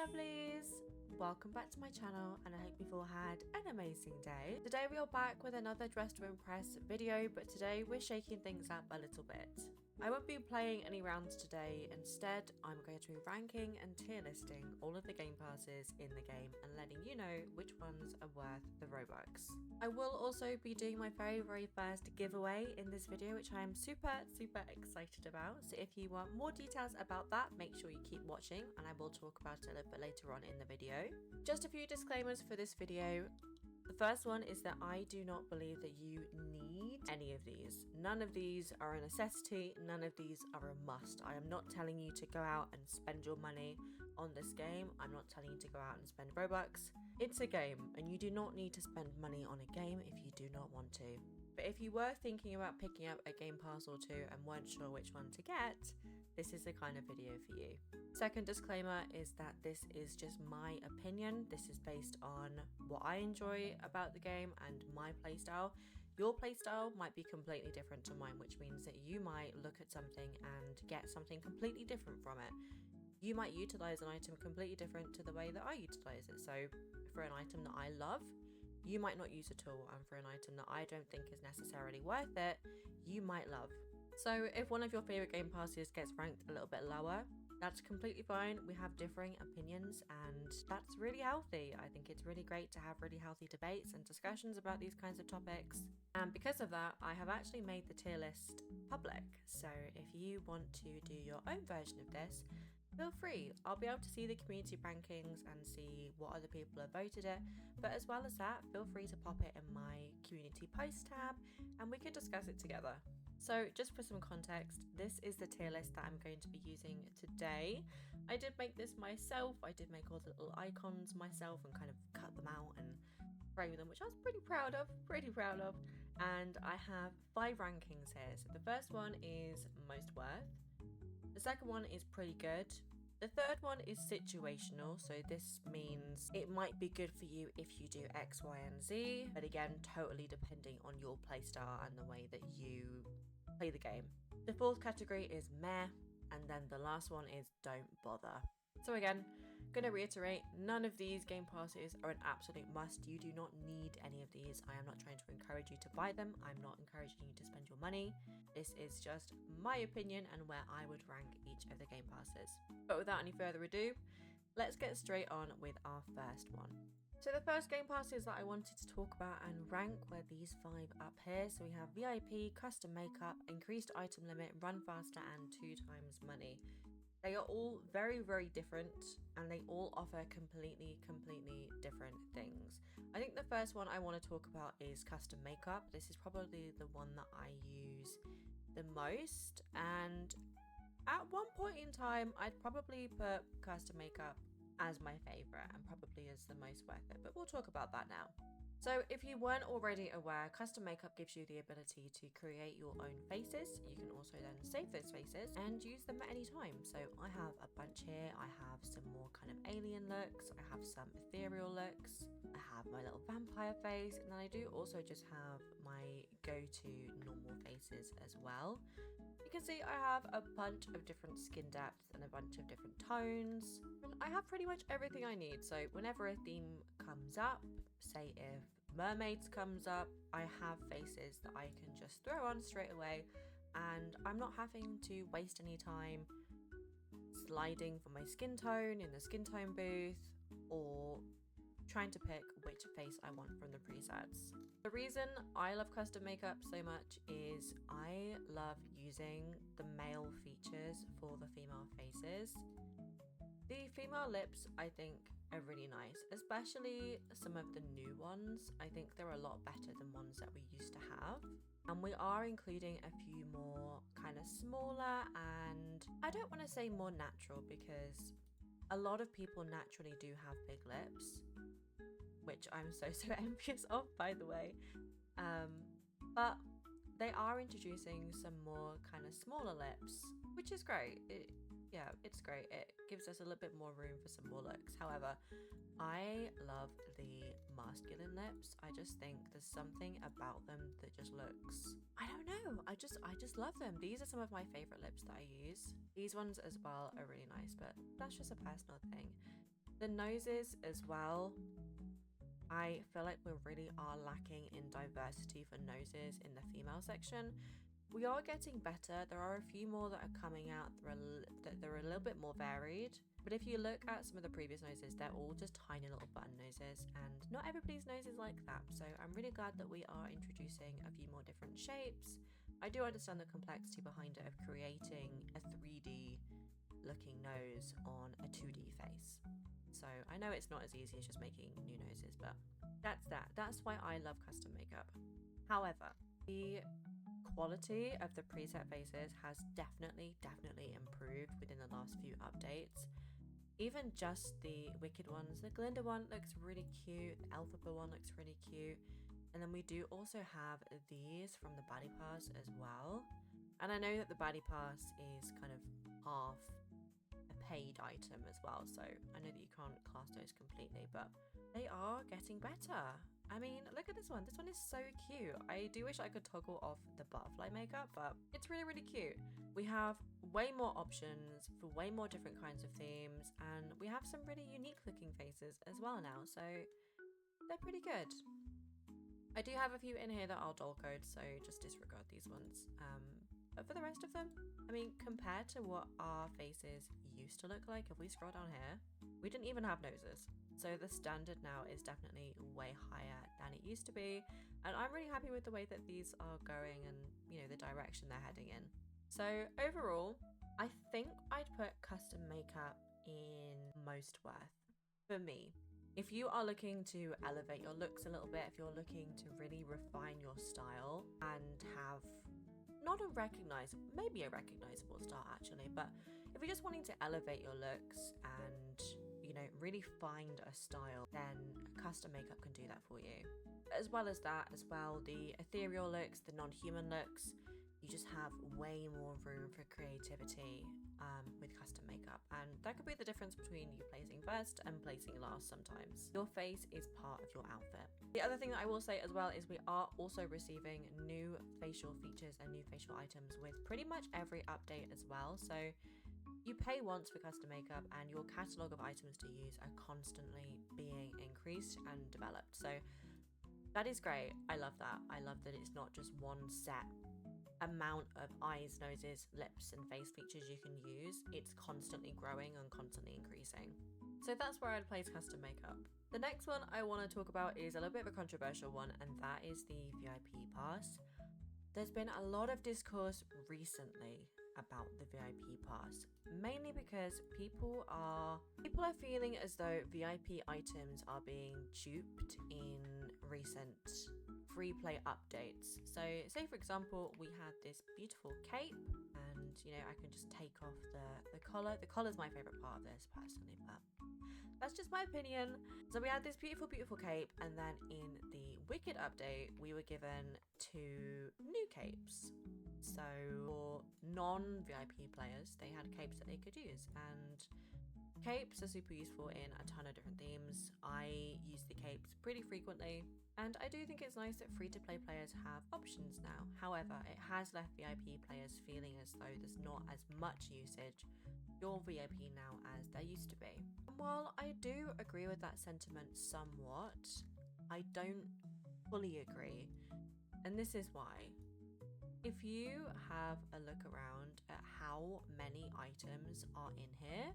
lovelies! Welcome back to my channel and I hope you've all had an amazing day. Today we are back with another Dress to Impress video, but today we're shaking things up a little bit. I won't be playing any rounds today. Instead, I'm going to be ranking and tier listing all of the game passes in the game and letting you know which ones are worth the Robux. I will also be doing my very first giveaway in this video, which I am super excited about. So if you want more details about that, make sure you keep watching and I will talk about it a little bit later on in the video. Just a few disclaimers for this video. The first one is that I do not believe that you need any of these. None of these are a necessity, none of these are a must. I am not telling you to go out and spend your money on this game. I'm not telling you to go out and spend Robux. It's a game and you do not need to spend money on a game if you do not want to. But if you were thinking about picking up a game pass or two and weren't sure which one to get, this is the kind of video for you. Second disclaimer is that this is just my opinion. This is based on what I enjoy about the game and my playstyle. Your playstyle might be completely different to mine, which means that you might look at something and get something completely different from it. You might utilize an item completely different to the way that I utilize it. So for an item that I love, you might not use at all, and for an item that I don't think is necessarily worth it, you might love. So if one of your favorite game passes gets ranked a little bit lower, that's completely fine. We have differing opinions and that's really healthy. I think it's really great to have really healthy debates and discussions about these kinds of topics. And because of that, I have actually made the tier list public. So if you want to do your own version of this, feel free. I'll be able to see the community rankings and see what other people have voted it. But as well as that, feel free to pop it in my community post tab and we can discuss it together. So just for some context, this is the tier list that I'm going to be using today. I did make this myself. I did make all the little icons myself and kind of cut them out and frame them, which I was pretty proud of. And I have 5 rankings here. So the first one is most worth. The second one is pretty good. The third one is situational, so this means it might be good for you if you do X, Y, and Z, but again, totally depending on your playstyle and the way that you play the game. The fourth category is meh, and then the last one is don't bother. So again, gonna reiterate, none of these game passes are an absolute must. You do not need any of these. I am not trying to encourage you to buy them. I'm not encouraging you to spend your money. This is just my opinion and where I would rank each of the game passes. But without any further ado, let's get straight on with our first one. So the first game passes that I wanted to talk about and rank were these 5 up here. So we have VIP, custom makeup, increased item limit, run faster, and 2 times money. They are all very different and they all offer completely different things. I think the first one I want to talk about is custom makeup. This is probably the one that I use the most, and at one point in time I'd probably put custom makeup as my favorite and probably as the most worth it, but we'll talk about that now. So if you weren't already aware, custom makeup gives you the ability to create your own faces. You can also then save those faces and use them at any time. So I have a bunch here. I have some more kind of alien looks. I have some ethereal looks. I have my little vampire face. And then I do also just have my go-to normal faces as well. You can see I have a bunch of different skin depths and a bunch of different tones. And I have pretty much everything I need. So whenever a theme comes up, say if mermaids comes up, I have faces that I can just throw on straight away and I'm not having to waste any time sliding for my skin tone in the skin tone booth or trying to pick which face I want from the presets. The reason I love custom makeup so much is I love using the male features for the female faces. The female lips, I think, are really nice, especially some of the new ones. I think they're a lot better than ones that we used to have. And we are including a few more kind of smaller and I don't want to say more natural because a lot of people naturally do have big lips, which I'm so envious of, by the way. But they are introducing some more kind of smaller lips, which is great. It's great. It gives us a little bit more room for some more looks. However, I love the masculine lips. I just think there's something about them that just looks, I don't know, I just love them. These are some of my favorite lips that I use. These ones as well are really nice, but that's just a personal thing. The noses as well. I feel like we really are lacking in diversity for noses in the female section. We are getting better. There are a few more that are coming out that they're a little bit more varied. But if you look at some of the previous noses, they're all just tiny little button noses, and not everybody's nose is like that. So I'm really glad that we are introducing a few more different shapes. I do understand the complexity behind it of creating a 3D looking nose on a 2D face. So I know it's not as easy as just making new noses, but that's why I love custom makeup. However, the quality of the preset faces has definitely improved within the last few updates. Even just the Wicked ones, the Glinda one looks really cute, the Elphaba one looks really cute, and then we do also have these from the Baddie Pass as well. And I know that the Baddie Pass is kind of half paid item as well, so I know that you can't class those completely, but they are getting better. I mean, look at this one. This one is so cute. I do wish I could toggle off the butterfly makeup, but it's really cute. We have way more options for way more different kinds of themes, and we have some really unique looking faces as well now, so they're pretty good. I do have a few in here that I'll dull code, so just disregard these ones. But for the rest of them, I mean, compared to what our faces used to look like, if we scroll down here, we didn't even have noses. So the standard now is definitely way higher than it used to be. And I'm really happy with the way that these are going and, you know, the direction they're heading in. So overall, I think I'd put custom makeup in most worth for me. If you are looking to elevate your looks a little bit, if you're looking to really refine your style and have not a maybe a recognizable style actually, but if you're just wanting to elevate your looks and, you know, really find a style, then custom makeup can do that for you. As well as that as well, the ethereal looks, the non-human looks, you just have way more room for creativity with custom makeup, and that could be the difference between you placing first and placing last sometimes. Your face is part of your outfit. The other thing that I will say as well is we are also receiving new facial features and new facial items with pretty much every update as well. So you pay once for custom makeup and your catalogue of items to use are constantly being increased and developed. So that is great. I love that. I love that it's not just one set amount of eyes, noses, lips and face features you can use. It's constantly growing and constantly increasing. So that's where I'd place custom makeup. The next one I want to talk about is a little bit of a controversial one, and that is the VIP pass. There's been a lot of discourse recently about the VIP pass, mainly because people are feeling as though VIP items are being duped in recent free play updates. So say for example we had this beautiful cape, and you know, I can just take off the collar. The collar's my favorite part of this personally, but that's just my opinion. So we had this beautiful cape, and then in the Wicked update we were given 2 new capes. So for non-VIP players, they had capes that they could use, and capes are super useful in a ton of different themes. I use the capes pretty frequently, and I do think it's nice that free-to-play players have options now. However, it has left VIP players feeling as though there's not as much usage your VIP now as there used to be. And while I do agree with that sentiment somewhat, I don't fully agree, and this is why. If you have a look around at how many items are in here,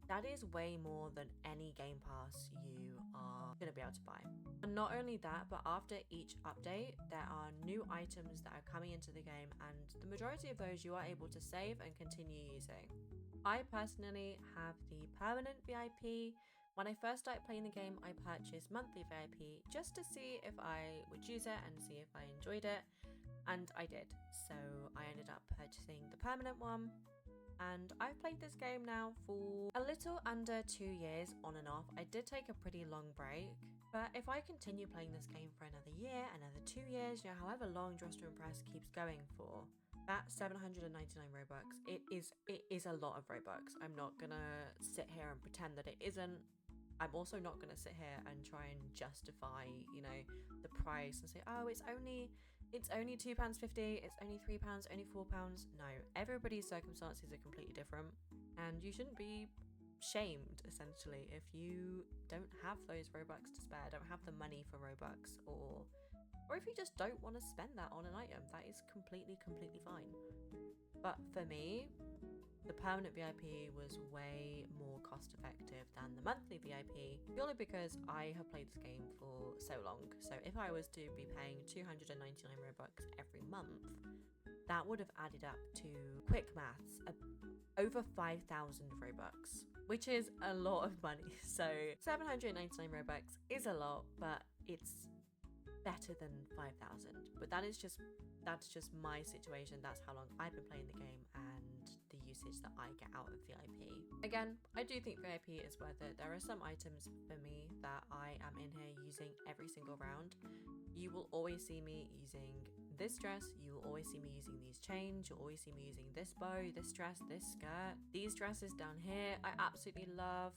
that is way more than any Game Pass you are going to be able to buy. And not only that, but after each update, there are new items that are coming into the game, and the majority of those you are able to save and continue using. I personally have the permanent VIP. When I first started playing the game, I purchased monthly VIP just to see if I would use it and see if I enjoyed it, and I did. So I ended up purchasing the permanent one, and I've played this game now for a little under 2 years on and off. I did take a pretty long break, but if I continue playing this game for another year, another 2 years, you know, however long Dress to Impress keeps going for, that 799 Robux, it is a lot of Robux. I'm not gonna sit here and pretend that it isn't. I'm also not gonna sit here and try and justify, you know, the price and say, oh, it's only £2.50, it's only £3, only £4. No, everybody's circumstances are completely different, and you shouldn't be shamed essentially if you don't have those Robux to spare, don't have the money for Robux, or if you just don't want to spend that on an item. That is completely fine. But for me, the permanent VIP was way more cost effective than the monthly VIP, purely because I have played this game for so long. So if I was to be paying 299 Robux every month, that would have added up to, quick maths, over 5,000 Robux, which is a lot of money. So 799 Robux is a lot, but it's better than 5,000. But that's just my situation. That's how long I've been playing the game and the usage that I get out of VIP. Again, I do think VIP is worth it. There are some items for me that I am in here using every single round. You will always see me using this dress, you will always see me using these chains, you'll always see me using this bow, this dress, this skirt, these dresses down here I absolutely love.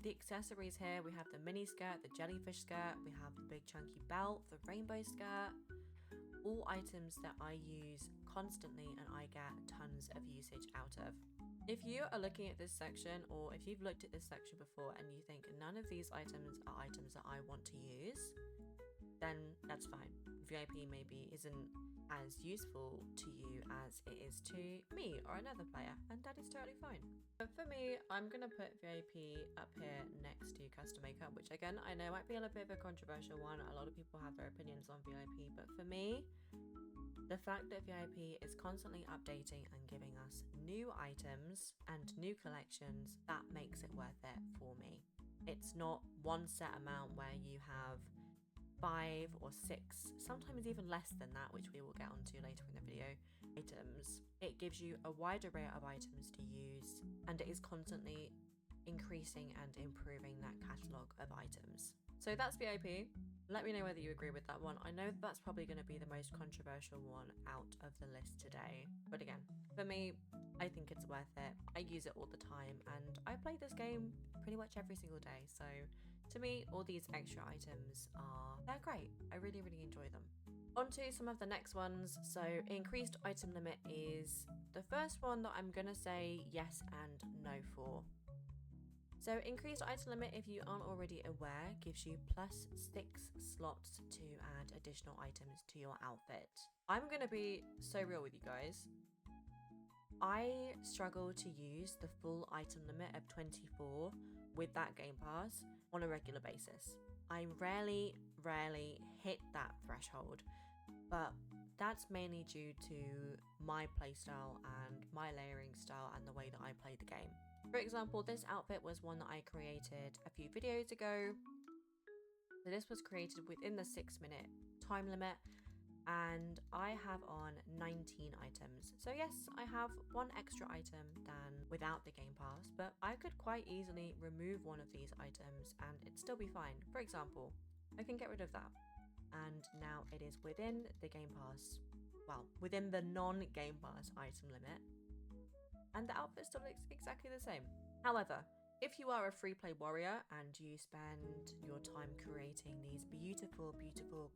The accessories here, we have the mini skirt, the jellyfish skirt, we have the big chunky belt, the rainbow skirt, all items that I use constantly and I get tons of usage out of. If you are looking at this section, or if you've looked at this section before and you think none of these items are items that I want to use, then that's fine. VIP maybe isn't as useful to you as it is to me or another player, and that is totally fine. But for me, I'm gonna put VIP up here next to custom makeup, which again, I know might be a little bit of a controversial one. A lot of people have their opinions on VIP, but for me, the fact that VIP is constantly updating and giving us new items and new collections, that makes it worth it for me. It's not one set amount where you have 5 or 6, sometimes even less than that, which we will get onto later in the video, items. It gives you a wide array of items to use, and it is constantly increasing and improving that catalogue of items. So that's VIP. Let me know whether you agree with that one. I know that's probably going to be the most controversial one out of the list today. But again, for me, I think it's worth it. I use it all the time and I play this game pretty much every single day. So to me, all these extra items they're great. I really enjoy them. On to some of the next ones. So increased item limit is the first one that I'm going to say yes and no for. So increased item limit, if you aren't already aware, gives you +6 slots to add additional items to your outfit. I'm going to be so real with you guys. I struggle to use the full item limit of 24 with that Game Pass on a regular basis. I rarely hit that threshold, but that's mainly due to my playstyle and my layering style and the way that I play the game. For example, this outfit was one that I created a few videos ago. So this was created within the 6-minute time limit, and I have on 19 items. So yes, I have one extra item than without the Game Pass, but I could quite easily remove one of these items and it'd still be fine. For example, I can get rid of that, and now it is within the Game Pass, well, within the non-Game Pass item limit, and the outfit still looks exactly the same. However, if you are a free play warrior and you spend your time creating these beautiful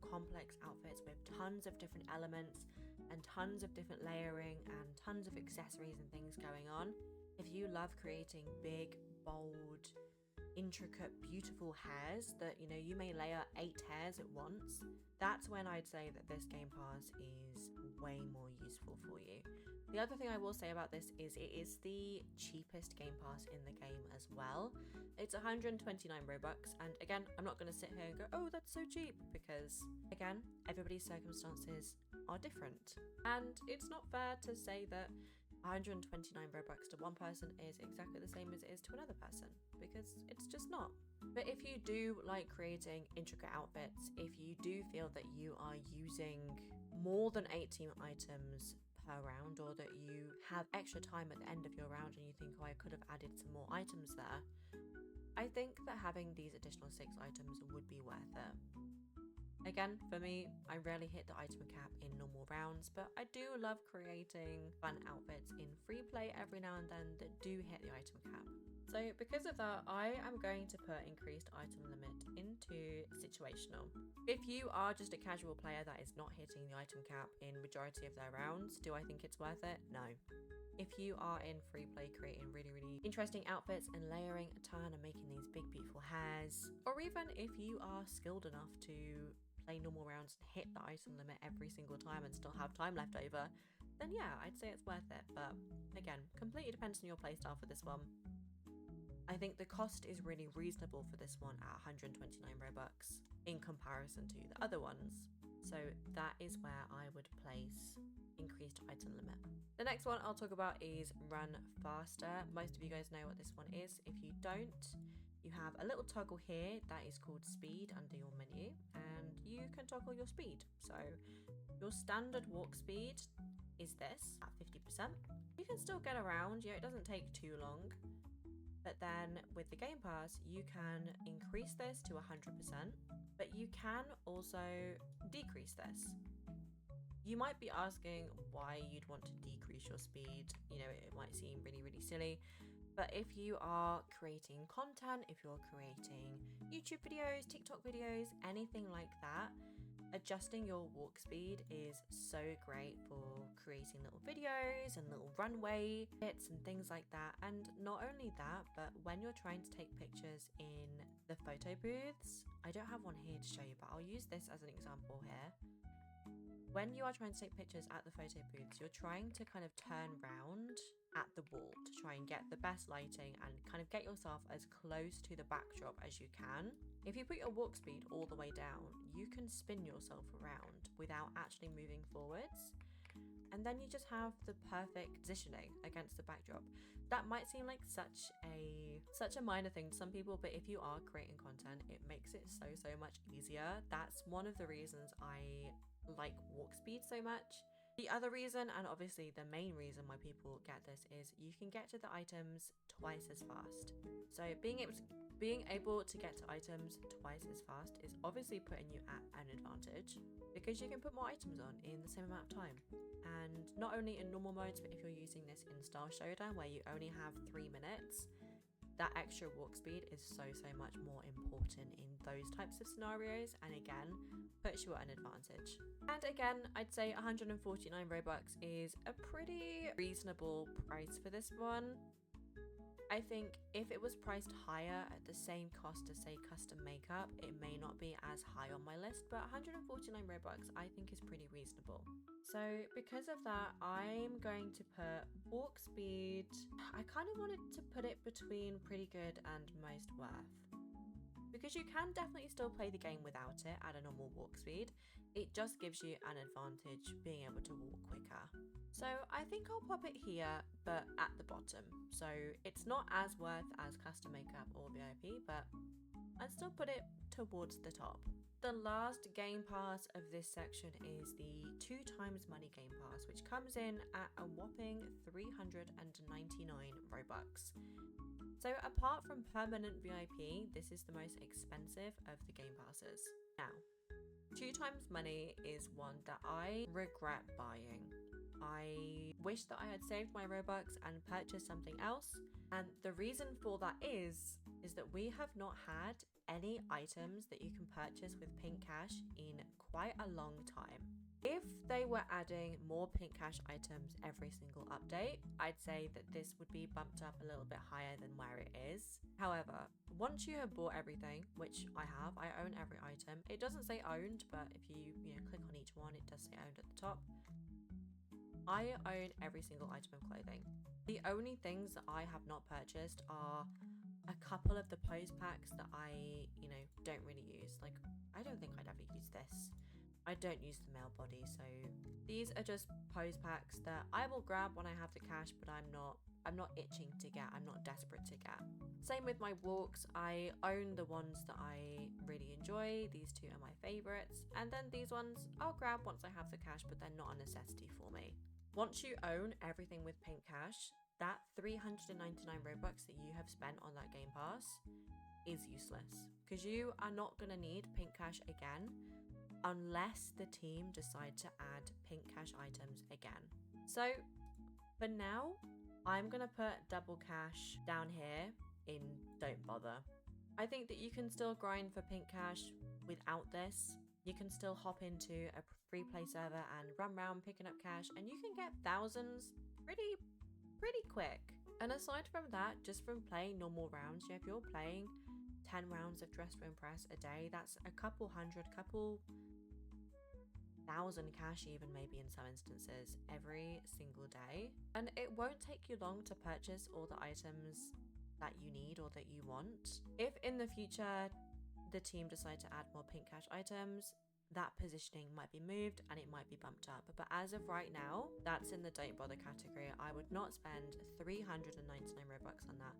complex outfits with tons of different elements and tons of different layering and tons of accessories and things going on, if you love creating big, bold, intricate, beautiful hairs that, you know, you may layer 8 hairs at once, that's when I'd say that this Game Pass is way more useful for you. The other thing I will say about this is it is the cheapest Game Pass in the game as well. It's 129 Robux, and again, I'm not going to sit here and go, oh, that's so cheap, because again, everybody's circumstances are different. And it's not fair to say that 129 Robux to one person is exactly the same as it is to another person, because it's just not. But if you do like creating intricate outfits, if you do feel that you are using more than 18 items per round, or that you have extra time at the end of your round and you think, oh, I could have added some more items there, I think that having these additional 6 items would be worth it. Again, for me, I rarely hit the item cap in normal rounds, but I do love creating fun outfits in free play every now and then that do hit the item cap. So because of that, I am going to put increased item limit into situational. If you are just a casual player that is not hitting the item cap in majority of their rounds, do I think it's worth it? No. If you are in free play creating really interesting outfits and layering a ton and making these big beautiful hairs, or even if you are skilled enough to play normal rounds and hit the item limit every single time and still have time left over, then yeah, I'd say it's worth it. But again, completely depends on your playstyle for this one. I think the cost is really reasonable for this one at 129 Robux in comparison to the other ones. So that is where I would place increased item limit. The next one I'll talk about is run faster. Most of you guys know what this one is. If you don't, you have a little toggle here that is called speed under your menu, and you can toggle your speed. So your standard walk speed is this at 50%. You can still get around, it doesn't take too long. But then with the Game Pass, you can increase this to 100%, but you can also decrease this. You might be asking why you'd want to decrease your speed. It might seem really silly, but if you are creating content, if you're creating YouTube videos, TikTok videos, anything like that, adjusting your walk speed is so great for creating little videos and little runway bits and things like that. And not only that, but when you're trying to take pictures in the photo booths, I don't have one here to show you, but I'll use this as an example here. When you are trying to take pictures at the photo booths, you're trying to kind of turn round at the wall to try and get the best lighting and kind of get yourself as close to the backdrop as you can. If you put your walk speed all the way down, you can spin yourself around without actually moving forwards. And then you just have the perfect positioning against the backdrop. That might seem like such a minor thing to some people, but if you are creating content, it makes it so much easier. That's one of the reasons I like walk speed so much. The other reason, and obviously the main reason why people get this, is you can get to the items twice as fast. So being able to get to items twice as fast is obviously putting you at an advantage, because you can put more items on in the same amount of time. And not only in normal modes, but if you're using this in Style Showdown where you only have 3 minutes, that extra walk speed is so much more important in those types of scenarios, and again, puts you at an advantage. And again, I'd say 149 Robux is a pretty reasonable price for this one. I think if it was priced higher at the same cost as, say, custom makeup, it may not be as high on my list, but 149 Robux I think is pretty reasonable. So because of that, I'm going to put walk speed. I kind of wanted to put it between pretty good and most worth, because you can definitely still play the game without it at a normal walk speed. It just gives you an advantage being able to walk quicker. So I think I'll pop it here, but at the bottom. So it's not as worth as custom makeup or VIP, but I'd still put it towards the top. The last Game Pass of this section is the 2x money Game Pass, which comes in at a whopping 399 Robux. So apart from permanent VIP, this is the most expensive of the Game Passes. Now, 2x money is one that I regret buying. I wish that I had saved my Robux and purchased something else, and the reason for that is that we have not had any items that you can purchase with pink cash in quite a long time. If they were adding more pink cash items every single update, I'd say that this would be bumped up a little bit higher than where it is. However, once you have bought everything, which I have, I own every item. It doesn't say owned, but if you click on each one, it does say owned at the top. I own every single item of clothing. The only things that I have not purchased are a couple of the pose packs that I, don't really use. Like, I don't think I'd ever use this. I don't use the male body, so these are just pose packs that I will grab when I have the cash, but I'm not itching to get, I'm not desperate to get. Same with my walks, I own the ones that I really enjoy. These two are my favorites, and then these ones I'll grab once I have the cash, but they're not a necessity for me. Once you own everything with pink cash, that 399 Robux that you have spent on that Game Pass is useless, because you are not going to need pink cash again unless the team decide to add pink cash items again. So for now, I'm going to put double cash down here in Don't Bother. I think that you can still grind for pink cash without this. You can still hop into a free play server and run around picking up cash, and you can get thousands pretty quick. And aside from that, just from playing normal rounds, if you're playing 10 rounds of Dress to Impress a day, that's a couple thousand cash, even maybe in some instances, every single day. And it won't take you long to purchase all the items that you need or that you want. If in the future the team decide to add more pink cash items, that positioning might be moved and it might be bumped up. But as of right now, that's in the Don't Bother category. I would not spend 399 Robux on that.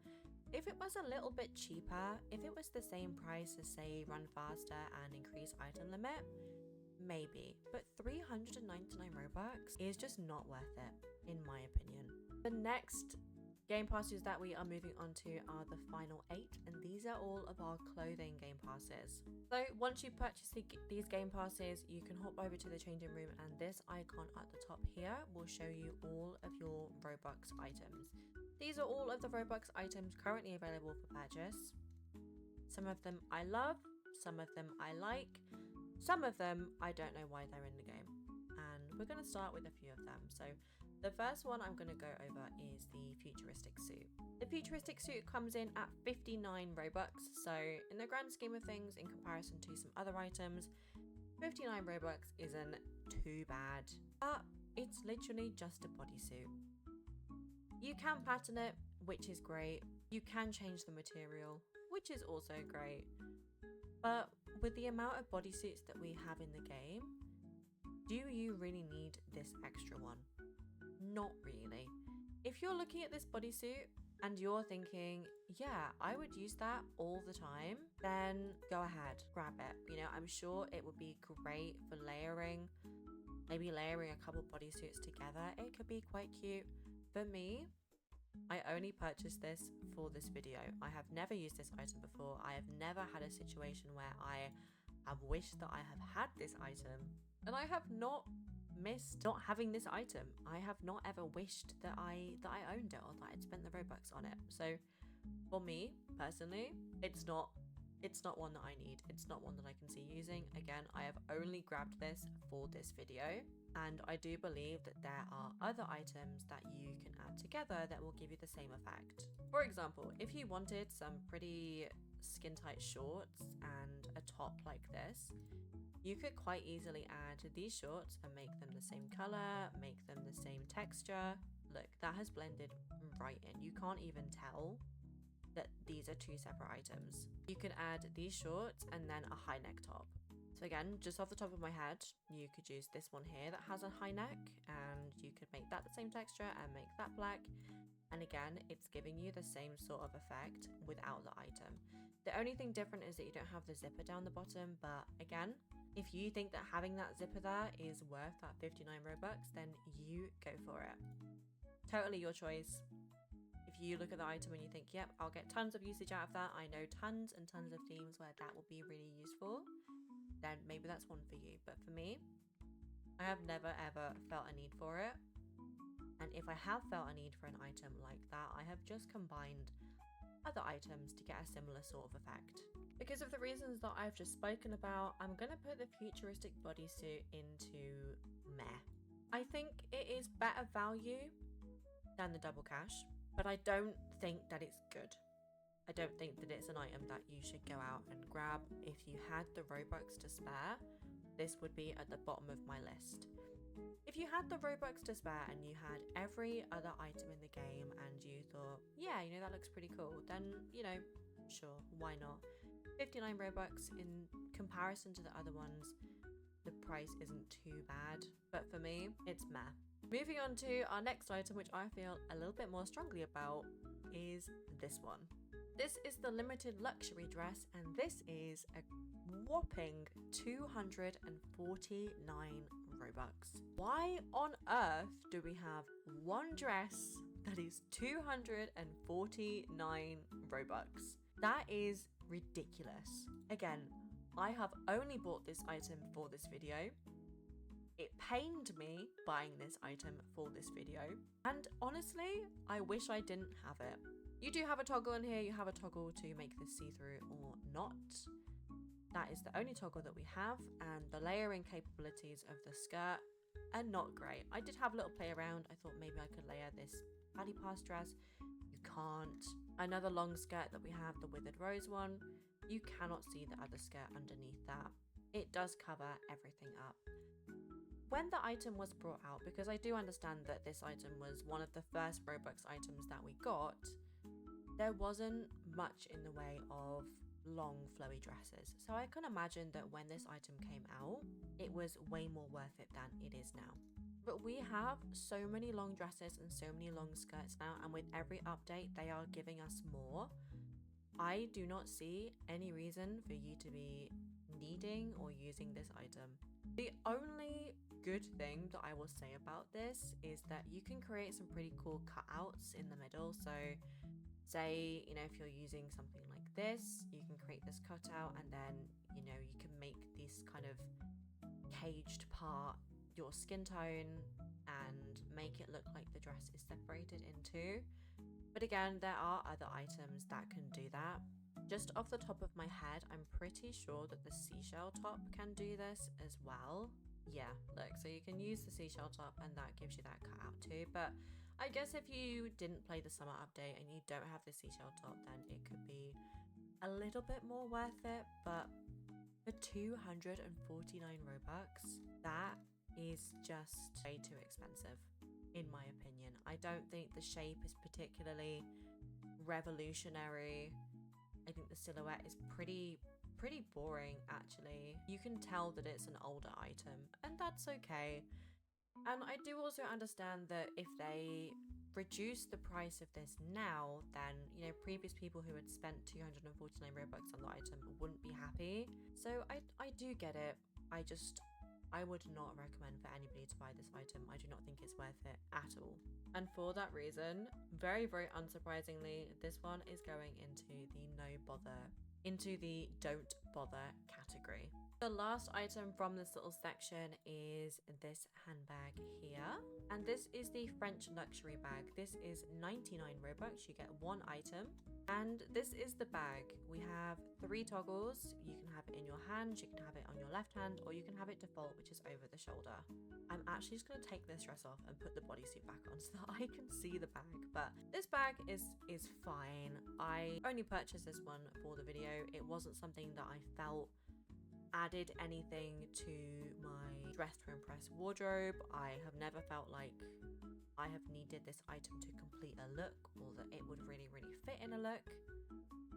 If it was a little bit cheaper, if it was the same price as, say, Run Faster and increase item limit, maybe. But 399 Robux is just not worth it, in my opinion. The next game passes that we are moving on to are the final 8, and these are all of our clothing game passes. So once you purchase these game passes, you can hop over to the changing room, and this icon at the top here will show you all of your Robux items. These are all of the Robux items currently available for purchase. Some of them I love, some of them I like, some of them I don't know why they're in the game. And we're going to start with a few of them. So the first one I'm going to go over is the futuristic suit. The futuristic suit comes in at 59 Robux. So in the grand scheme of things, in comparison to some other items, 59 Robux isn't too bad. But it's literally just a bodysuit. You can pattern it, which is great. You can change the material, which is also great. But with the amount of bodysuits that we have in the game, do you really need this extra one? Not really. If you're looking at this bodysuit and you're thinking, yeah, I would use that all the time, then go ahead, grab it. You know, I'm sure it would be great for layering, maybe layering a couple bodysuits together. It could be quite cute. For me, I only purchased this for this video. I have never used this item before. I have never had a situation where I have wished that I have had this item, and I have not missed not having this item. I have not ever wished that I owned it or that I'd spent the Robux on it. So for me personally, it's not one that I need. It's not one that I can see using. Again, I have only grabbed this for this video, and I do believe that there are other items that you can add together that will give you the same effect. For example, if you wanted some pretty skin tight shorts and a top like this, you could quite easily add these shorts and make them the same color, make them the same texture. Look, that has blended right in. You can't even tell that these are two separate items. You can add these shorts and then a high neck top. So again, just off the top of my head, you could use this one here that has a high neck, and you could make that the same texture and make that black. And again, it's giving you the same sort of effect without the item. The only thing different is that you don't have the zipper down the bottom, but again, if you think that having that zipper there is worth that 59 Robux, then you go for it. Totally your choice. If you look at the item and you think, yep, I'll get tons of usage out of that, I know tons and tons of themes where that will be really useful, then maybe that's one for you. But for me, I have never ever felt a need for it. And if I have felt a need for an item like that, I have just combined other items to get a similar sort of effect. Because of the reasons that I've just spoken about, I'm going to put the futuristic bodysuit into meh. I think it is better value than the double cash, but I don't think that it's good. I don't think that it's an item that you should go out and grab. If you had the Robux to spare, this would be at the bottom of my list. If you had the Robux to spare and you had every other item in the game and you thought, yeah, you know, that looks pretty cool, then, you know, sure, why not? 59 Robux in comparison to the other ones, the price isn't too bad, but for me, it's meh. Moving on to our next item, which I feel a little bit more strongly about, is this one. This is the limited luxury dress, and this is a whopping 249 Robux. Why on earth do we have one dress that is 249 Robux? That is ridiculous. Again, I have only bought this item for this video. It pained me buying this item for this video, and honestly, I wish I didn't have it. You do have a toggle in here. You have a toggle to make this see-through or not. That is the only toggle that we have, and the layering capabilities of the skirt are not great. I did have a little play around. I thought maybe I could layer this paddy pass dress. You can't. Another long skirt that we have, the withered rose one, you cannot see the other skirt underneath that. It does cover everything up. When the item was brought out, because I do understand that this item was one of the first Roblox items that we got, there wasn't much in the way of long flowy dresses. So I can imagine that when this item came out, it was way more worth it than it is now. But we have so many long dresses and so many long skirts now, and with every update they are giving us more. I do not see any reason for you to be needing or using this item. The only good thing that I will say about this is that you can create some pretty cool cutouts in the middle. So say, you know, if you're using something like this, you can create this cutout, and then, you know, you can make this kind of caged part your skin tone and make it look like the dress is separated in two. But again, there are other items that can do that. Just off the top of my head, I'm pretty sure that the seashell top can do this as well. Yeah, look, so you can use the seashell top and that gives you that cutout too. But I guess if you didn't play the summer update and you don't have the seashell top, then it could be a little bit more worth it. But for 249 Robux, that is just way too expensive, in my opinion. I don't think the shape is particularly revolutionary. I think the silhouette is pretty boring, actually. You can tell that it's an older item, and that's okay. And I do also understand that if they reduce the price of this now, then, you know, previous people who had spent 249 Robux on the item wouldn't be happy. So I do get it. I would not recommend for anybody to buy this item. I do not think it's worth it at all. And for that reason, very, very unsurprisingly, this one is going into the don't bother category. The last item from this little section is this handbag here. And this is the French luxury bag. This is 99 Robux. You get one item. And this is the bag. We have 3 toggles. You can have it in your hand, you can have it on your left hand, or you can have it default, which is over the shoulder. I'm actually just going to take this dress off and put the bodysuit back on so that I can see the bag. But this bag is fine. I only purchased this one for the video. It wasn't something that I felt added anything to my Dress to Impress wardrobe. I have never felt like I have needed this item to complete a look, or that it would really, really fit in a look.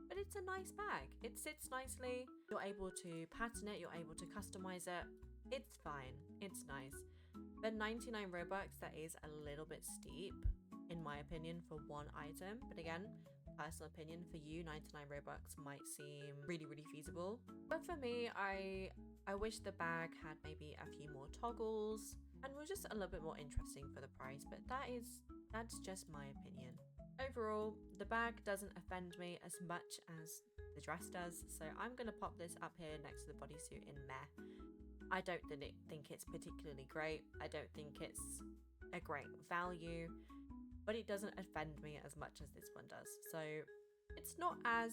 But it's a nice bag. It sits nicely. You're able to pattern it. You're able to customize it. It's fine. It's nice. But 99 Robux, that is a little bit steep, in my opinion, for one item. But again, personal opinion, for you, 99 Robux might seem really, really feasible. But for me, I wish the bag had maybe a few more toggles and was just a little bit more interesting for the price. But that's just my opinion. Overall, the bag doesn't offend me as much as the dress does, so I'm going to pop this up here next to the bodysuit in meh. I don't think it's particularly great. I don't think it's a great value, but it doesn't offend me as much as this one does. So it's not as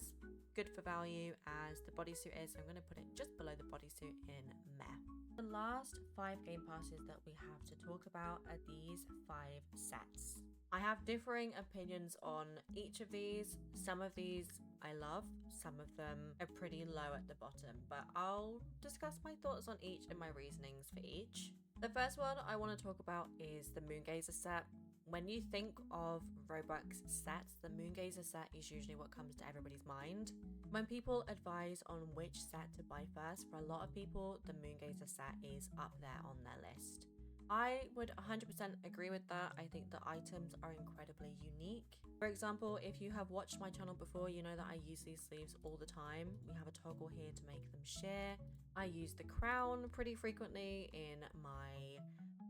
good for value as the bodysuit is. So I'm going to put it just below the bodysuit in meh. The last 5 game passes that we have to talk about are these 5 sets. I have differing opinions on each of these. Some of these I love, some of them are pretty low at the bottom, but I'll discuss my thoughts on each and my reasonings for each. The first one I want to talk about is the Moongazer set. When you think of Roblox sets, the Moongazer set is usually what comes to everybody's mind. When people advise on which set to buy first, for a lot of people, the Moongazer set is up there on their list. I would 100% agree with that. I think the items are incredibly unique. For example, if you have watched my channel before, you know that I use these sleeves all the time. We have a toggle here to make them sheer. I use the crown pretty frequently in my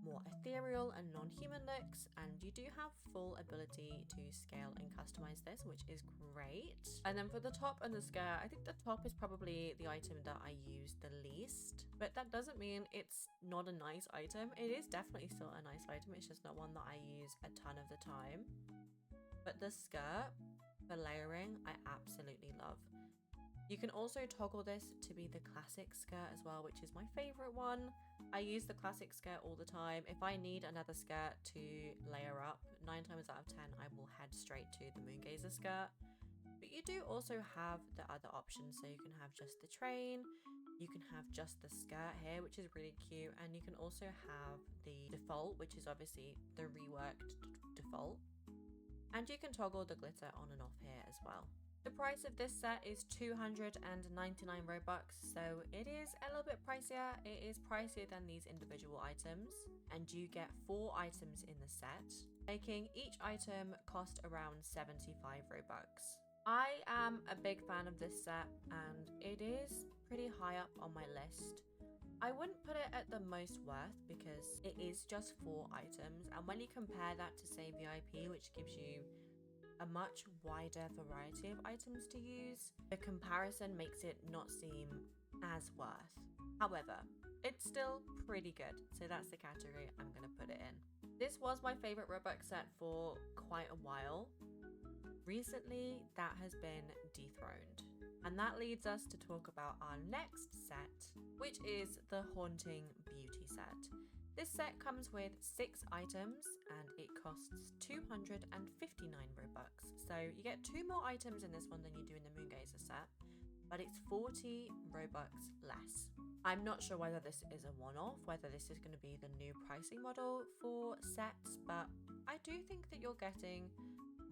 more ethereal and non-human looks, and you do have full ability to scale and customize this, which is great. And then for the top and the skirt, I think the top is probably the item that I use the least, but that doesn't mean it's not a nice item. It is definitely still a nice item, it's just not one that I use a ton of the time. But the skirt for layering, I absolutely love. You can also toggle this to be the classic skirt as well, which is my favorite one. I use the classic skirt all the time. If I need another skirt to layer up, 9 times out of 10, I will head straight to the Moongazer skirt. But you do also have the other options. So you can have just the train, you can have just the skirt here, which is really cute. And you can also have the default, which is obviously the reworked default. And you can toggle the glitter on and off here as well. The price of this set is 299 Robux, so it is a little bit pricier. It is pricier than these individual items, and you get 4 items in the set, making each item cost around 75 Robux. I am a big fan of this set, and it is pretty high up on my list. I wouldn't put it at the most worth because it is just 4 items, and when you compare that to say VIP, which gives you a much wider variety of items to use, the comparison makes it not seem as worth. However, it's still pretty good, so that's the category I'm going to put it in. This was my favorite Robux set for quite a while. Recently, that has been dethroned. And that leads us to talk about our next set, which is the Haunting Beauty set. This set comes with 6 items and it costs 259 Robux. So you get 2 more items in this one than you do in the Moongazer set, but it's 40 Robux less. I'm not sure whether this is a one-off, whether this is going to be the new pricing model for sets, but I do think that you're getting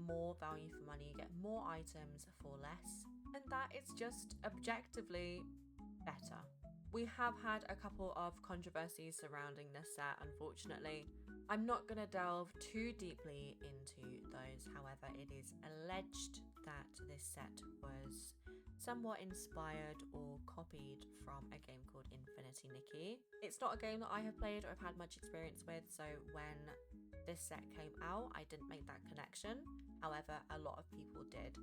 more value for money, you get more items for less, and that is just objectively better. We have had a couple of controversies surrounding this set, unfortunately. I'm not going to delve too deeply into those, however, it is alleged that this set was somewhat inspired or copied from a game called Infinity Nikki. It's not a game that I have played or have had much experience with, so when this set came out, I didn't make that connection. However, a lot of people did.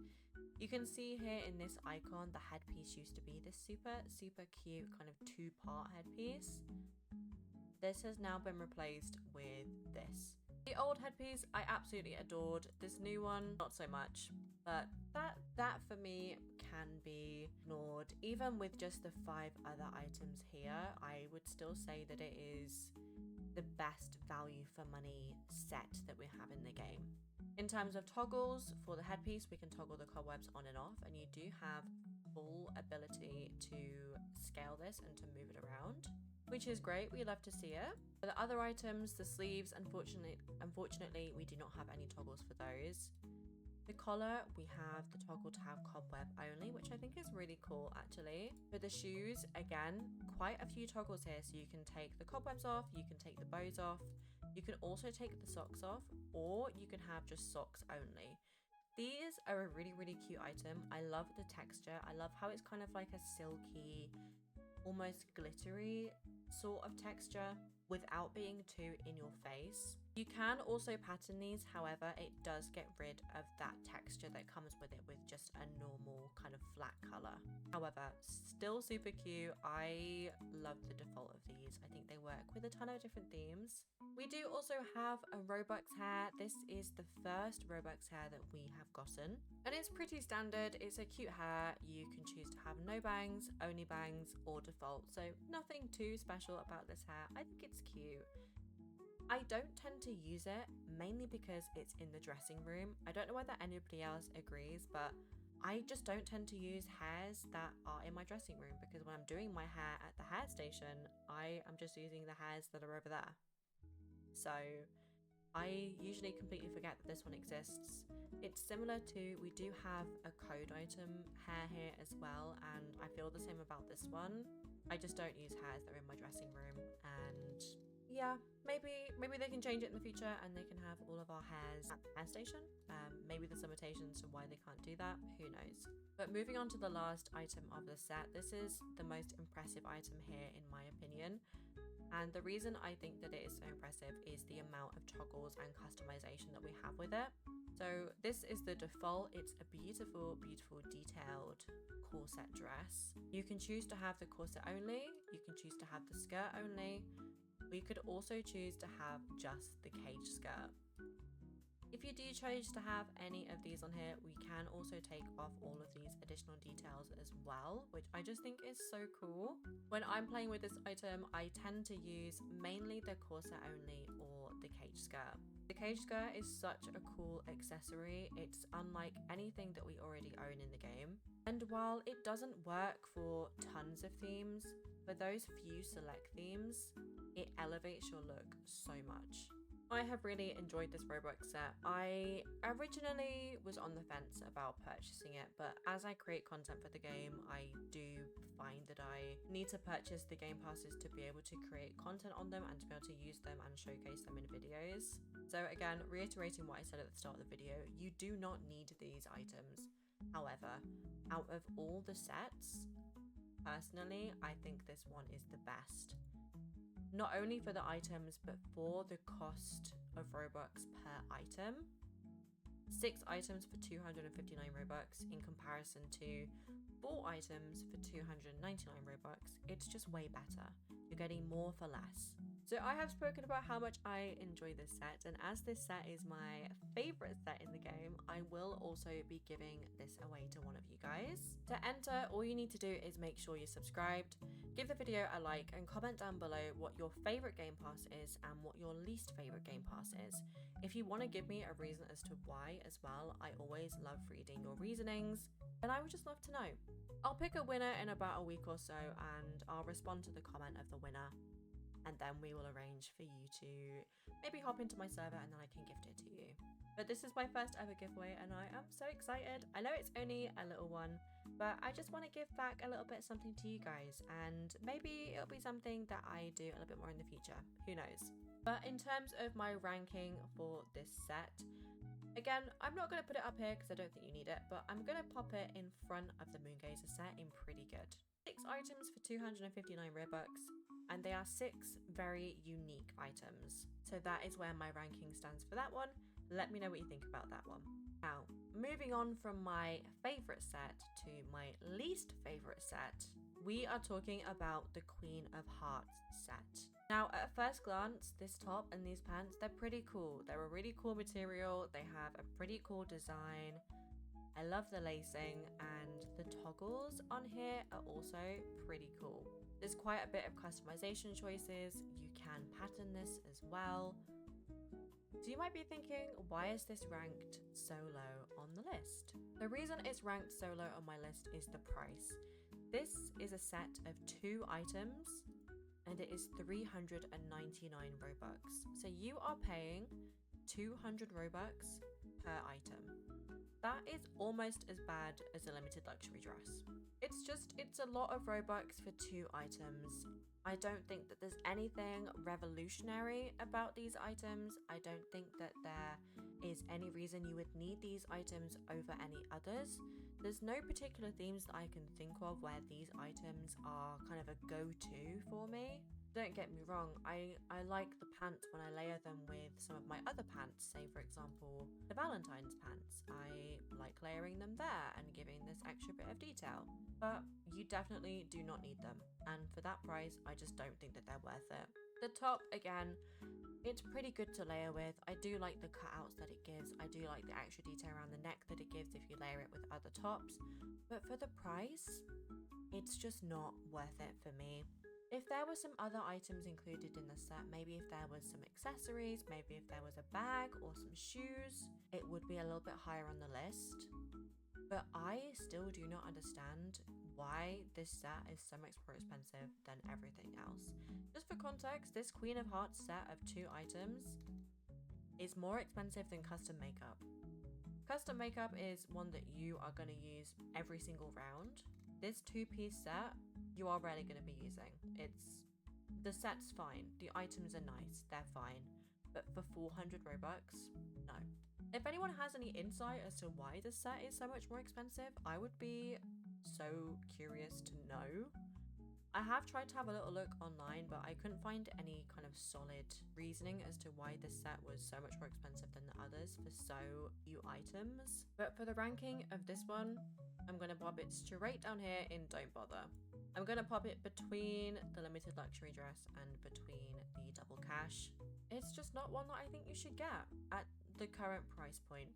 You can see here in this icon, the headpiece used to be this super cute kind of 2-part headpiece. This has now been replaced with this. The old headpiece I absolutely adored. This new one, not so much. But that for me can be ignored. Even with just the 5 other items here, I would still say that it is the best value for money set that we have in the game. In terms of toggles, for the headpiece, we can toggle the cobwebs on and off, and you do have full ability to scale this and to move it around, which is great. We love to see it. For the other items, the sleeves, unfortunately, we do not have any toggles for those. The collar, we have the toggle to have cobweb only, which I think is really cool actually. For the shoes, again, quite a few toggles here, so you can take the cobwebs off, you can take the bows off, you can also take the socks off, or you can have just socks only. These are a really cute item. I love the texture. I love how it's kind of like a silky, almost glittery sort of texture without being too in your face. You can also pattern these, however, it does get rid of that texture that comes with it with just a normal kind of flat color. However, still super cute. I love the default of these. I think they work with a ton of different themes. We do also have a Robux hair. This is the first Robux hair that we have gotten, and it's pretty standard. It's a cute hair. You can choose to have no bangs, only bangs, or default, so nothing too special about this hair. I think it's cute. I don't tend to use it, mainly because it's in the dressing room. I don't know whether anybody else agrees, but I just don't tend to use hairs that are in my dressing room, because when I'm doing my hair at the hair station, I am just using the hairs that are over there. So I usually completely forget that this one exists. It's similar to, we do have a code item hair here as well, and I feel the same about this one. I just don't use hairs that are in my dressing room, and yeah, maybe they can change it in the future and they can have all of our hairs at the hair station. Maybe there's limitations to why they can't do that, who knows. But moving on to the last item of the set, this is the most impressive item here in my opinion. And the reason I think that it is so impressive is the amount of toggles and customization that we have with it. So this is the default. It's a beautiful detailed corset dress. You can choose to have the corset only, you can choose to have the skirt only. We could also choose to have just the cage skirt. If you do choose to have any of these on here, we can also take off all of these additional details as well, which I just think is so cool. When I'm playing with this item, I tend to use mainly the corset only or the cage skirt. The cage skirt is such a cool accessory. It's unlike anything that we already own in the game. And while it doesn't work for tons of themes, for those few select themes, it elevates your look so much. I have really enjoyed this Roblox set. I originally was on the fence about purchasing it, but as I create content for the game, I do find that I need to purchase the Gamepasses to be able to create content on them and to be able to use them and showcase them in videos. So again, reiterating what I said at the start of the video, you do not need these items. However, out of all the sets, personally, I think this one is the best. Not only for the items, but for the cost of Robux per item. 6 items for 259 Robux in comparison to 4 items for 299 Robux. It's just way better. You're getting more for less. So I have spoken about how much I enjoy this set, and as this set is my favorite set in the game, I will also be giving this away to one of you guys. To enter, all you need to do is make sure you're subscribed, give the video a like, and comment down below what your favorite game pass is and what your least favorite game pass is. If you want to give me a reason as to why as well, I always love reading your reasonings, and I would just love to know. I'll pick a winner in about a week or so, and I'll respond to the comment of the winner. And then we will arrange for you to maybe hop into my server and then I can gift it to you. But this is my first ever giveaway and I am so excited. I know it's only a little one, but I just want to give back a little bit something to you guys, and maybe it'll be something that I do a little bit more in the future. Who knows? But in terms of my ranking for this set, again, I'm not going to put it up here because I don't think you need it, but I'm going to pop it in front of the Moongazer set in pretty good. 6 items for 259 Robux. And they are 6 very unique items. So that is where my ranking stands for that one. Let me know what you think about that one. Now, moving on from my favorite set to my least favorite set, we are talking about the Queen of Hearts set. Now, at first glance, this top and these pants, they're pretty cool. They're a really cool material. They have a pretty cool design. I love the lacing, and the toggles on here are also pretty cool. There's quite a bit of customization choices. You can pattern this as well. So you might be thinking, why is this ranked so low on the list? The reason it's ranked so low on my list is the price. This is a set of 2 items and it is 399 Robux. So you are paying 200 Robux per item. That is almost as bad as a limited luxury dress. It's a lot of Robux for 2 items. I don't think that there's anything revolutionary about these items. I don't think that there is any reason you would need these items over any others. There's no particular themes that I can think of where these items are kind of a go-to for me. Don't get me wrong, I like the pants when I layer them with some of my other pants, say for example the Valentine's pants. I like layering them there and giving this extra bit of detail, but you definitely do not need them, and for that price I just don't think that they're worth it. The top, again, it's pretty good to layer with. I do like the cutouts that it gives. I do like the extra detail around the neck that it gives if you layer it with other tops, but for the price it's just not worth it for me. If there were some other items included in the set, maybe if there was some accessories, maybe if there was a bag or some shoes, it would be a little bit higher on the list. But I still do not understand why this set is so much more expensive than everything else. Just for context, this Queen of Hearts set of 2 items is more expensive than custom makeup. Custom makeup is one that you are going to use every single round. This 2-piece set, you are rarely going to be using. The set's fine. The items are nice. They're fine. But for 400 Robux, no. If anyone has any insight as to why this set is so much more expensive, I would be so curious to know. I have tried to have a little look online, but I couldn't find any kind of solid reasoning as to why this set was so much more expensive than the others for so few items. But for the ranking of this one, I'm going to pop it straight down here in Don't Bother. I'm going to pop it between the limited luxury dress and between the double cash. It's just not one that I think you should get. At the current price point.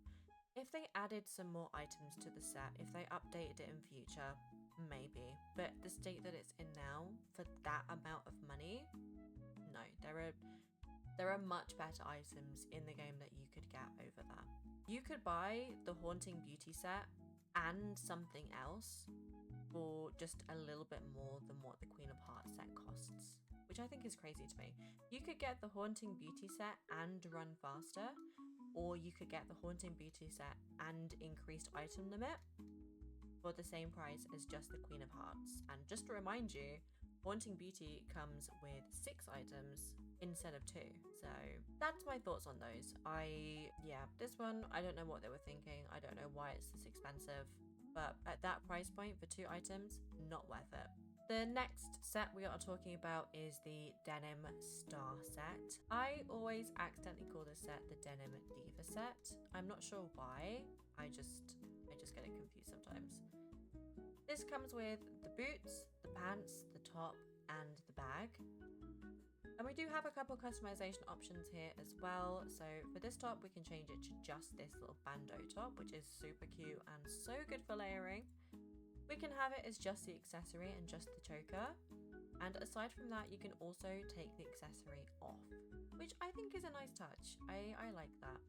If they added some more items to the set, if they updated it in future, maybe. But the state that it's in now, for that amount of money, no. There are much better items in the game that you could get over that. You could buy the Haunting Beauty set and something else for just a little bit more than what the Queen of Hearts set costs, which I think is crazy to me. You could get the Haunting Beauty set and run faster, or you could get the Haunting Beauty set and increased item limit for the same price as just the Queen of Hearts. And just to remind you, Haunting Beauty comes with 6 items instead of 2. So that's my thoughts on those. This one, I don't know what they were thinking. I don't know why it's this expensive, but at that price point for 2 items, not worth it. The next set we are talking about is the Denim Star set. I always accidentally call this set the Denim Diva set. I'm not sure why. I just get it confused sometimes. This comes with the boots, the pants, the top, and the bag. And we do have a couple customization options here as well. So for this top, we can change it to just this little bandeau top, which is super cute and so good for layering. We can have it as just the accessory and just the choker. And aside from that, you can also take the accessory off, which I think is a nice touch. I like that.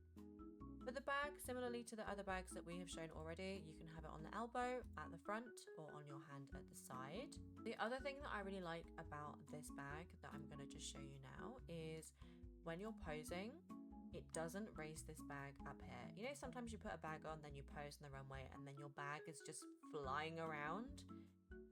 For the bag, similarly to the other bags that we have shown already, you can have it on the elbow, at the front, or on your hand at the side. The other thing that I really like about this bag that I'm going to just show you now is when you're posing, it doesn't raise this bag up here. You know, sometimes you put a bag on, then you pose in the runway, and then your bag is just flying around.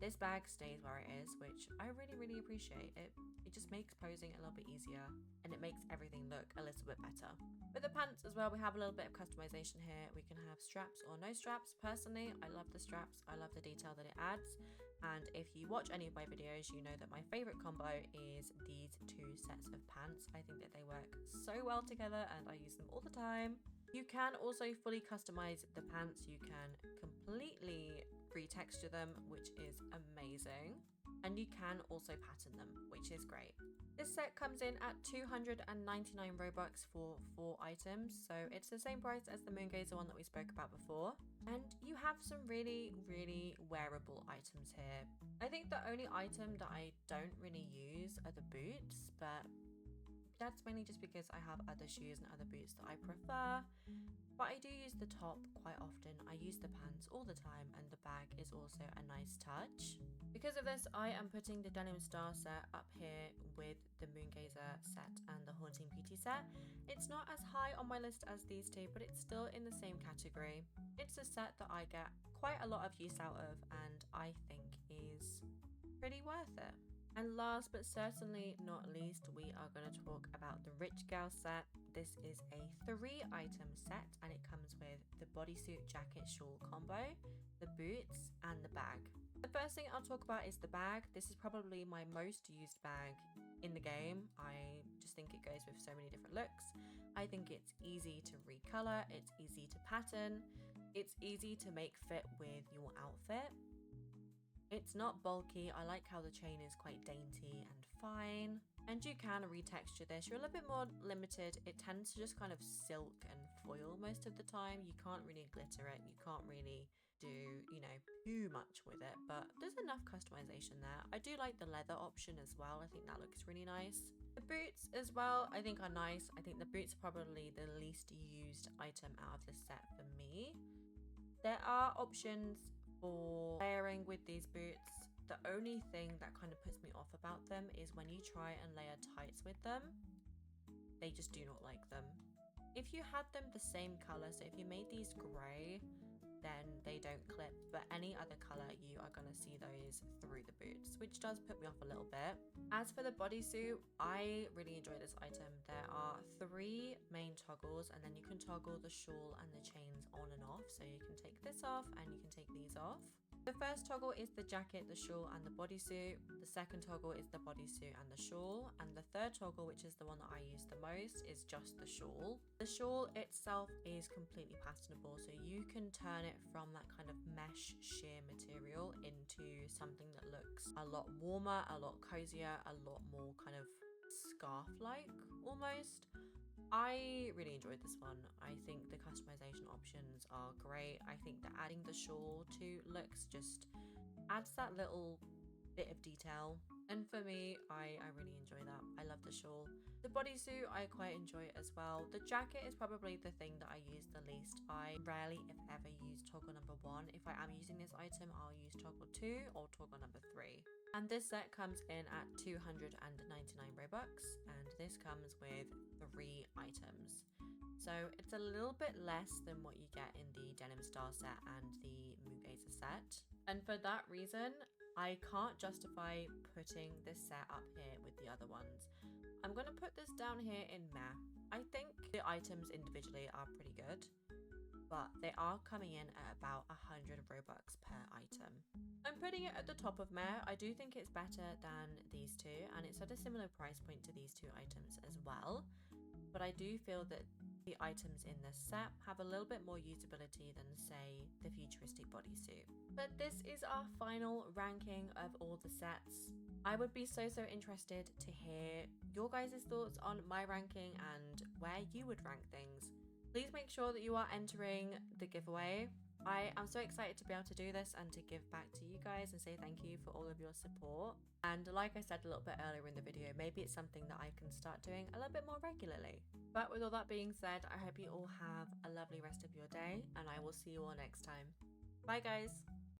This bag stays where it is, which I really, really appreciate. It just makes posing a little bit easier, and it makes everything look a little bit better. With the pants as well, we have a little bit of customization here. We can have straps or no straps. Personally, I love the straps. I love the detail that it adds. And if you watch any of my videos, you know that my favorite combo is these 2 sets of pants. I think that they work so well together and I use them all the time. You can also fully customize the pants. You can completely retexture them, which is amazing. And you can also pattern them, which is great. This set comes in at 299 Robux for 4 items, so it's the same price as the Moongazer one that we spoke about before. And you have some really, really wearable items here. I think the only item that I don't really use are the boots, but that's mainly just because I have other shoes and other boots that I prefer. But I do use the top quite often. I use the pants all the time, and the bag is also a nice touch. Because of this, I am putting the Denim Star set up here with the Moongazer set and the Haunting Beauty set. It's not as high on my list as these 2, but it's still in the same category. It's a set that I get quite a lot of use out of, and I think is pretty worth it. And last but certainly not least, we are going to talk about the Rich Girl set. This is a 3-item set, and it comes with the bodysuit, jacket, shawl combo, the boots, and the bag. The first thing I'll talk about is the bag. This is probably my most used bag in the game. I just think it goes with so many different looks. I think it's easy to recolor, it's easy to pattern, it's easy to make fit with your outfit. It's not bulky. I like how the chain is quite dainty and fine. And you can retexture this. You're a little bit more limited. It tends to just kind of silk and foil most of the time. You can't really glitter it. You can't really do, too much with it. But there's enough customization there. I do like the leather option as well. I think that looks really nice. The boots as well, I think are nice. I think the boots are probably the least used item out of this set for me. There are options for layering with these boots. The only thing that kind of puts me off about them is when you try and layer tights with them, they just do not like them. If you had them the same color, so if you made these gray, then they don't clip, but any other color you are going to see those through the boots, which does put me off a little bit. As for the bodysuit, I really enjoy this item. There are 3 main toggles, and then you can toggle the shawl and the chains on and off, so you can take this off and you can take these off. The first toggle is the jacket, the shawl, and the bodysuit. The second toggle is the bodysuit and the shawl. And the third toggle, which is the one that I use the most, is just the shawl. The shawl itself is completely patternable, so you can turn it from that kind of mesh sheer material into something that looks a lot warmer, a lot cozier, a lot more kind of scarf-like almost. I really enjoyed this one. I think the customization options are great. I think that adding the shawl to looks just adds that little bit of detail. And for me, I really enjoy that. I love the shawl. The bodysuit, I quite enjoy it as well. The jacket is probably the thing that I use the least. I rarely, if ever, use toggle number 1. If I am using this item, I'll use toggle 2 or toggle number 3. And this set comes in at 299 Robux, and this comes with 3 items. So it's a little bit less than what you get in the Denim Star set and the Mugazer set. And for that reason, I can't justify putting this set up here with the other ones. I'm going to put this down here in meh. I think the items individually are pretty good, but they are coming in at about 100 Robux per item. I'm putting it at the top of meh. I do think it's better than these two, and it's at a similar price point to these 2 items as well. But I do feel that the items in this set have a little bit more usability than, say, the futuristic bodysuit. But this is our final ranking of all the sets. I would be so interested to hear your guys' thoughts on my ranking and where you would rank things. Please make sure that you are entering the giveaway. I am so excited to be able to do this and to give back to you guys and say thank you for all of your support. And like I said a little bit earlier in the video, maybe it's something that I can start doing a little bit more regularly. But with all that being said, I hope you all have a lovely rest of your day, and I will see you all next time. Bye guys!